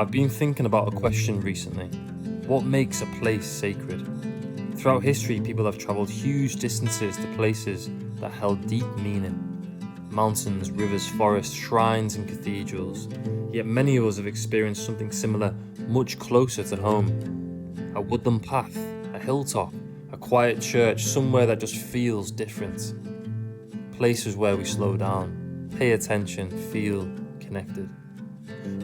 I've been thinking about a question recently. What makes a place sacred? Throughout history, people have travelled huge distances to places that held deep meaning. Mountains, rivers, forests, shrines and cathedrals. Yet many of us have experienced something similar much closer to home. A woodland path, a hilltop, a quiet church, somewhere that just feels different. Places where we slow down, pay attention, feel connected.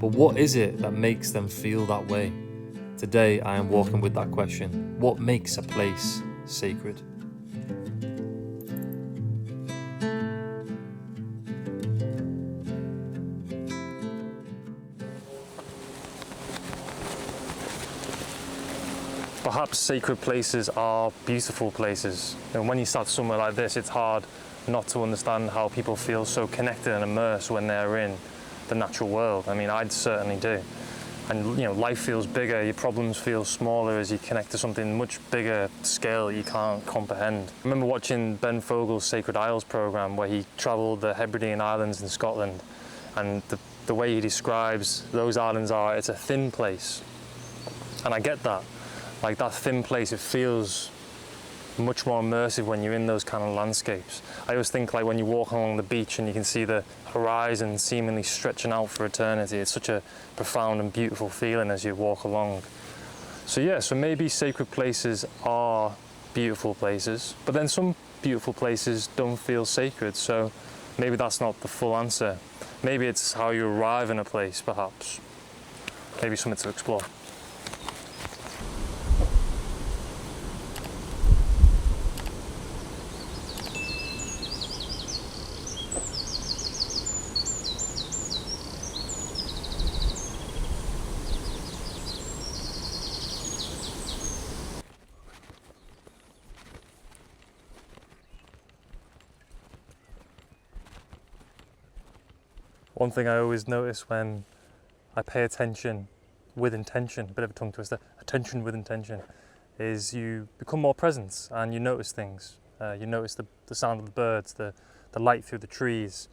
But what is it that makes them feel that way? Today I am walking with that question. What makes a place sacred? Perhaps sacred places are beautiful places. And when you start somewhere like this, it's hard not to understand how people feel so connected and immersed when they're in the natural world. I mean, I certainly do. And life feels bigger, your problems feel smaller as you connect to something much bigger scale that you can't comprehend. I remember watching Ben Fogle's Sacred Isles programme where he travelled the Hebridean Islands in Scotland, and the way he describes those islands are, it's a thin place. And I get that. Like that thin place, it feels much more immersive when you're in those kind of landscapes. I always think like when you walk along the beach and you can see the horizon seemingly stretching out for eternity, it's such a profound and beautiful feeling as you walk along. So yeah, so maybe sacred places are beautiful places, but then some beautiful places don't feel sacred, so maybe that's not the full answer. Maybe it's how you arrive in a place, perhaps. Maybe something to explore. One thing I always notice when I pay attention with intention, a bit of a tongue twister, attention with intention, is you become more present and you notice things. You notice the sound of the birds, the light through the trees,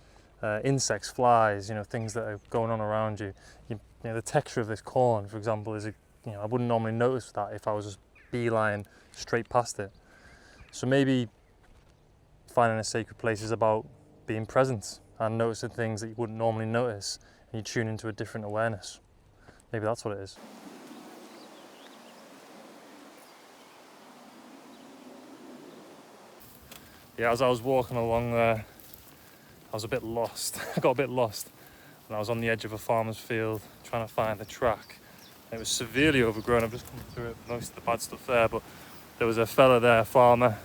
insects, flies, things that are going on around you. The texture of this corn, for example, is I wouldn't normally notice that if I was just beeline straight past it. So maybe finding a sacred place is about being present and noticing things that you wouldn't normally notice, and you tune into a different awareness. Maybe that's what it is. Yeah, as I was walking along there, I was a bit lost. I got a bit lost, and I was on the edge of a farmer's field trying to find the track. It was severely overgrown. I've just come through it, most of the bad stuff there, but there was a fella there, a farmer,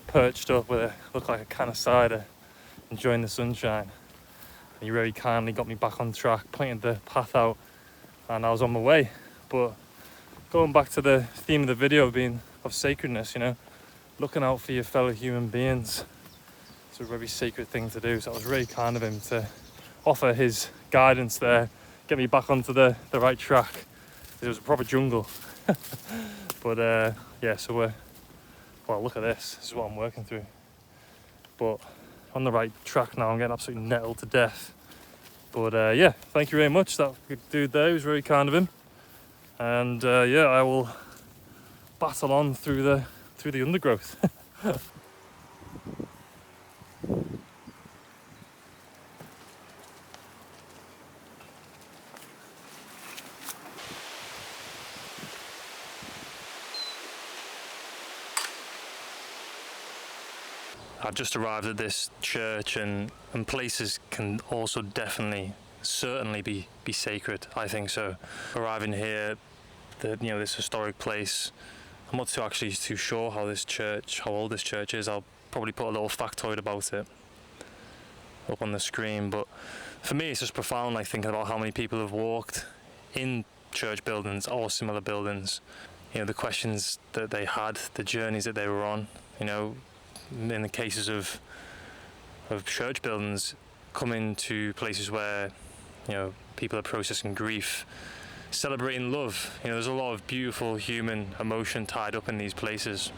perched up with looked like a can of cider, enjoying the sunshine. And he very kindly got me back on track, pointed the path out, and I was on my way. But going back to the theme of the video being of sacredness, looking out for your fellow human beings, it's a very sacred thing to do. So it was really kind of him to offer his guidance there, get me back onto the right track. It was a proper jungle. But yeah, so look at this. This is what I'm working through. But on the right track now, I'm getting absolutely nettled to death. But yeah, thank you very much. That good dude there was very kind of him. And yeah, I will battle on through the undergrowth. I've just arrived at this church, and places can also certainly be sacred. I think so. Arriving here, this historic place, I'm not too sure how old this church is. I'll probably put a little factoid about it up on the screen. But for me, it's just profound, like thinking about how many people have walked in church buildings or similar buildings. The questions that they had, the journeys that they were on. In the cases of church buildings, coming to places where people are processing grief, celebrating love. There's a lot of beautiful human emotion tied up in these places.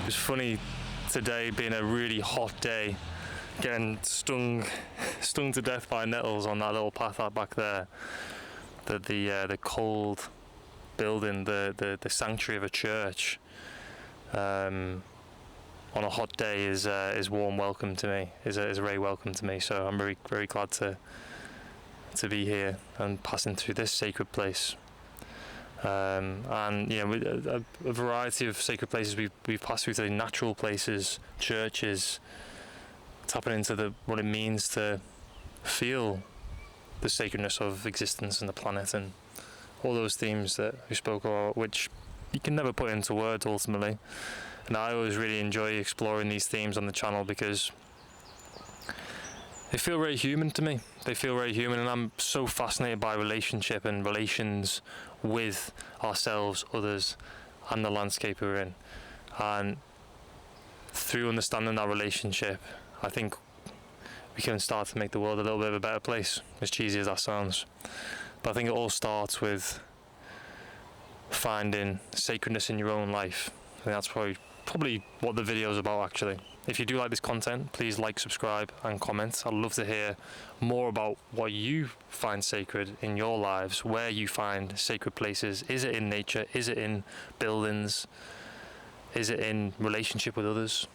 It was funny today, being a really hot day, getting stung to death by nettles on that little path out back there. the cold building, the sanctuary of a church, on a hot day is warm welcome to me. Is a very welcome to me. So I'm very, very glad to be here and passing through this sacred place. And a variety of sacred places we've passed through today, natural places, churches, tapping into what it means to feel the sacredness of existence and the planet, and all those themes that we spoke about, which you can never put into words ultimately. And I always really enjoy exploring these themes on the channel because they feel very human to me. They feel very human, and I'm so fascinated by relationship and relations with ourselves, others, and the landscape we're in. And through understanding that relationship, I think we can start to make the world a little bit of a better place, as cheesy as that sounds. But I think it all starts with finding sacredness in your own life. I think that's probably what the video is about, actually. If you do like this content, please like, subscribe, and comment. I'd love to hear more about what you find sacred in your lives, where you find sacred places. Is it in nature? Is it in buildings? Is it in relationship with others?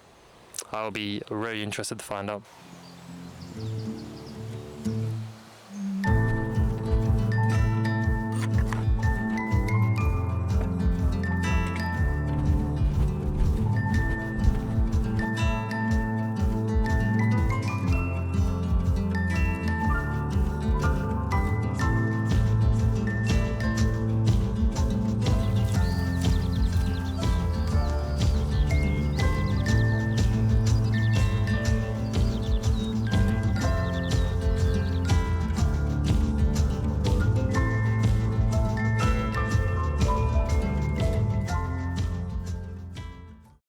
I'll be very interested to find out.